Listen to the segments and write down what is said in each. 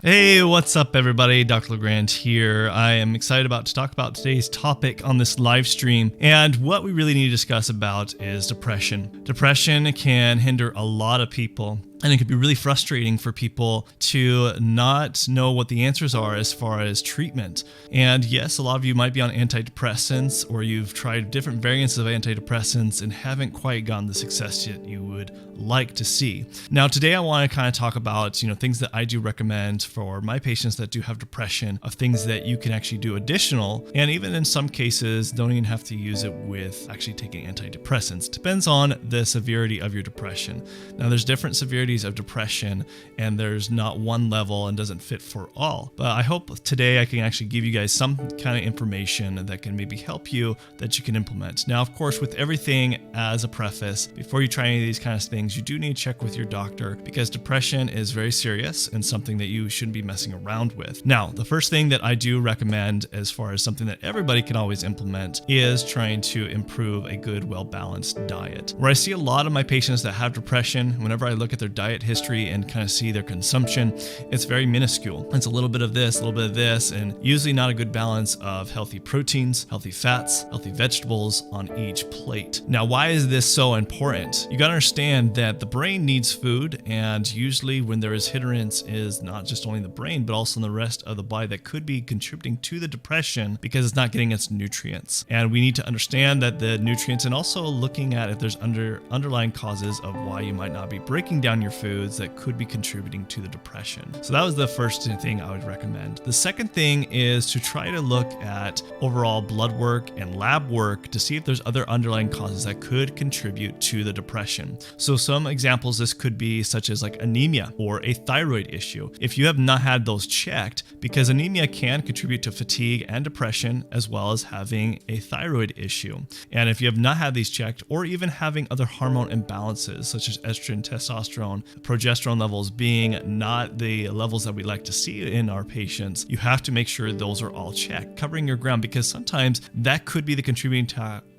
Hey, what's up everybody? Dr. LeGrand here. I am excited to talk about today's topic on this live stream. And what we really need to discuss about is depression. Depression can hinder a lot of people. And it can be really frustrating for people to not know what the answers are as far as treatment. And yes, a lot of you might be on antidepressants, or you've tried different variants of antidepressants and haven't quite gotten the success that you would like to see. Now, today I want to kind of talk about, things that I do recommend for my patients that do have depression, of things that you can actually do additional, and even in some cases, don't even have to use it with actually taking antidepressants. Depends on the severity of your depression. Now, there's different severities of depression, and there's not one level and doesn't fit for all. But I hope today I can actually give you guys some kind of information that can maybe help you that you can implement. Now, of course, with everything as a preface, before you try any of these kind of things, you do need to check with your doctor, because depression is very serious and something that you shouldn't be messing around with. Now, the first thing that I do recommend, as far as something that everybody can always implement, is trying to improve a good, well-balanced diet. Where I see a lot of my patients that have depression, whenever I look at their diet history and kind of see their consumption, it's very minuscule. It's a little bit of this, a little bit of this, and usually not a good balance of healthy proteins, healthy fats, healthy vegetables on each plate. Now, why is this so important? You got to understand that the brain needs food, and usually when there is hindrance is not just only the brain, but also in the rest of the body that could be contributing to the depression because it's not getting its nutrients. And we need to understand that the nutrients, and also looking at if there's underlying causes of why you might not be breaking down your foods that could be contributing to the depression. So that was the first thing I would recommend. The second thing is to try to look at overall blood work and lab work to see if there's other underlying causes that could contribute to the depression. So some examples this could be such as like anemia or a thyroid issue. If you have not had those checked, because anemia can contribute to fatigue and depression, as well as having a thyroid issue. And if you have not had these checked, or even having other hormone imbalances such as estrogen, testosterone, progesterone levels being not the levels that we like to see in our patients, you have to make sure those are all checked, covering your ground, because sometimes that could be the contributing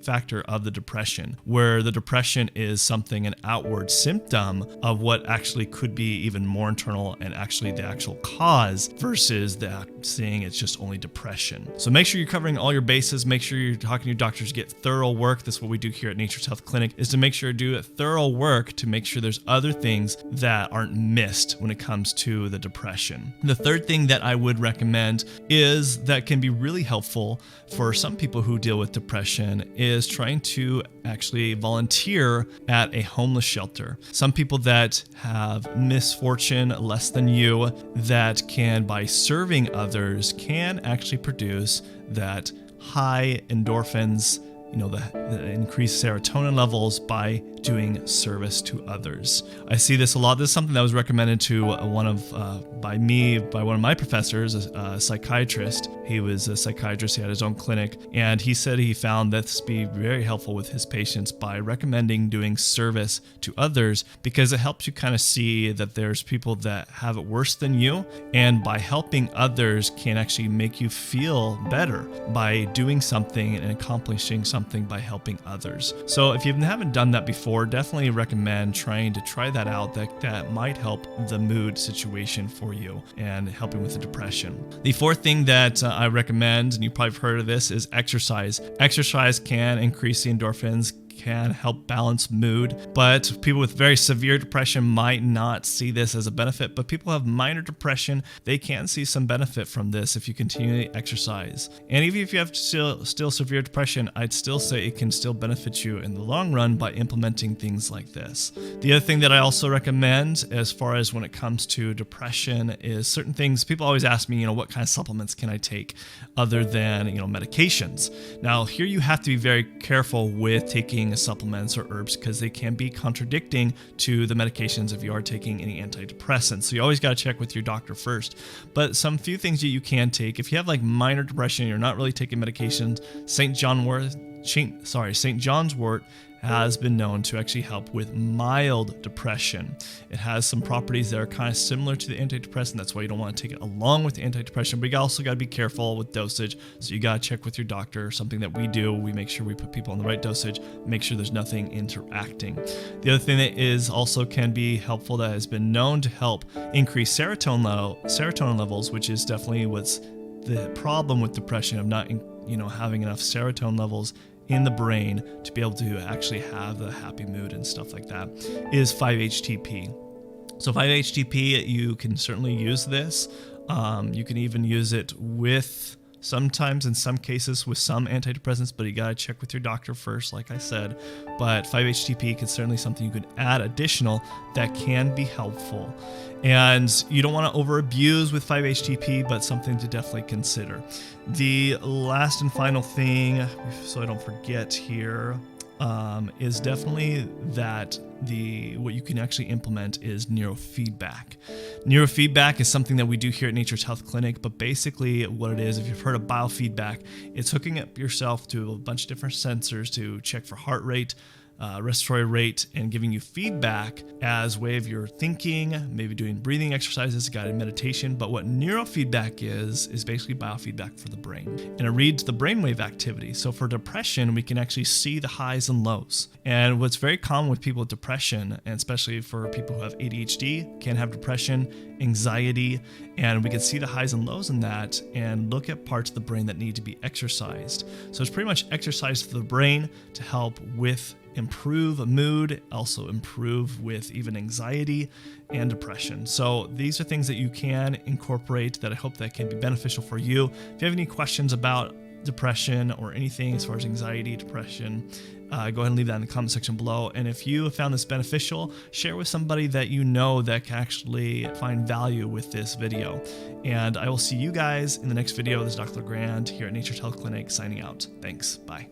factor of the depression, where the depression is an outward symptom of what actually could be even more internal and actually the actual cause, versus that saying it's just only depression. So make sure you're covering all your bases. Make sure you're talking to your doctors to get thorough work. That's what we do here at Nature's Health Clinic, is to make sure to do thorough work to make sure there's other things that aren't missed when it comes to the depression. The third thing that I would recommend is that can be really helpful for some people who deal with depression is trying to actually volunteer at a homeless shelter. Some people that have misfortune less than you, that can, by serving others, can actually produce that high endorphins, the increased serotonin levels by doing service to others. I see this a lot. This is something that was recommended to one of my professors, a psychiatrist. He was a psychiatrist. He had his own clinic, and he said he found this to be very helpful with his patients by recommending doing service to others, because it helps you kind of see that there's people that have it worse than you, and by helping others can actually make you feel better by doing something and accomplishing something by helping others. So if you haven't done that before, definitely recommend trying to try that out. That might help the mood situation for you and helping with the depression. The fourth thing that I recommend, and you probably have heard of this, is exercise. Exercise can increase the endorphins, can help balance mood, but people with very severe depression might not see this as a benefit. But people who have minor depression, they can see some benefit from this if you continually exercise. And even if you have still severe depression, I'd still say it can still benefit you in the long run by implementing things like this. The other thing that I also recommend, as far as when it comes to depression, is certain things. People always ask me, what kind of supplements can I take other than, medications? Now, here you have to be very careful with taking supplements or herbs, because they can be contradicting to the medications if you are taking any antidepressants. So you always got to check with your doctor first. But some few things that you can take if you have like minor depression, you're not really taking medications. St. John's Wort has been known to actually help with mild depression. It has some properties that are kind of similar to the antidepressant. That's why you don't want to take it along with the antidepressant, but you also got to be careful with dosage. So you got to check with your doctor. Something that we do, we make sure we put people on the right dosage, make sure there's nothing interacting. The other thing that is also can be helpful that has been known to help increase serotonin levels, which is definitely what's the problem with depression, of not having enough serotonin levels in the brain to be able to actually have a happy mood and stuff like that, is 5-HTP. So 5-HTP, you can certainly use this. You can even use it with, sometimes in some cases with some antidepressants, but you got to check with your doctor first, like I said. But 5-HTP is certainly something you can add additional that can be helpful. And you don't want to over abuse with 5-HTP, but something to definitely consider. The last and final thing, so I don't forget here, is definitely that what you can actually implement is neurofeedback. Neurofeedback is something that we do here at Nature's Health Clinic, but basically what it is, if you've heard of biofeedback, it's hooking up yourself to a bunch of different sensors to check for heart rate, respiratory rate, and giving you feedback as way of your thinking, maybe doing breathing exercises, guided meditation. But what neurofeedback is basically biofeedback for the brain. And it reads the brainwave activity. So for depression, we can actually see the highs and lows. And what's very common with people with depression, and especially for people who have ADHD, can have depression, anxiety, and we can see the highs and lows in that and look at parts of the brain that need to be exercised. So it's pretty much exercise for the brain to help with improve mood, also improve with even anxiety and depression. So these are things that you can incorporate that I hope that can be beneficial for you. If you have any questions about depression or anything as far as anxiety, depression, go ahead and leave that in the comment section below. And if you have found this beneficial, share with somebody that you know that can actually find value with this video. And I will see you guys in the next video. This is Dr. LeGrand here at Nature's Health Clinic signing out. Thanks. Bye.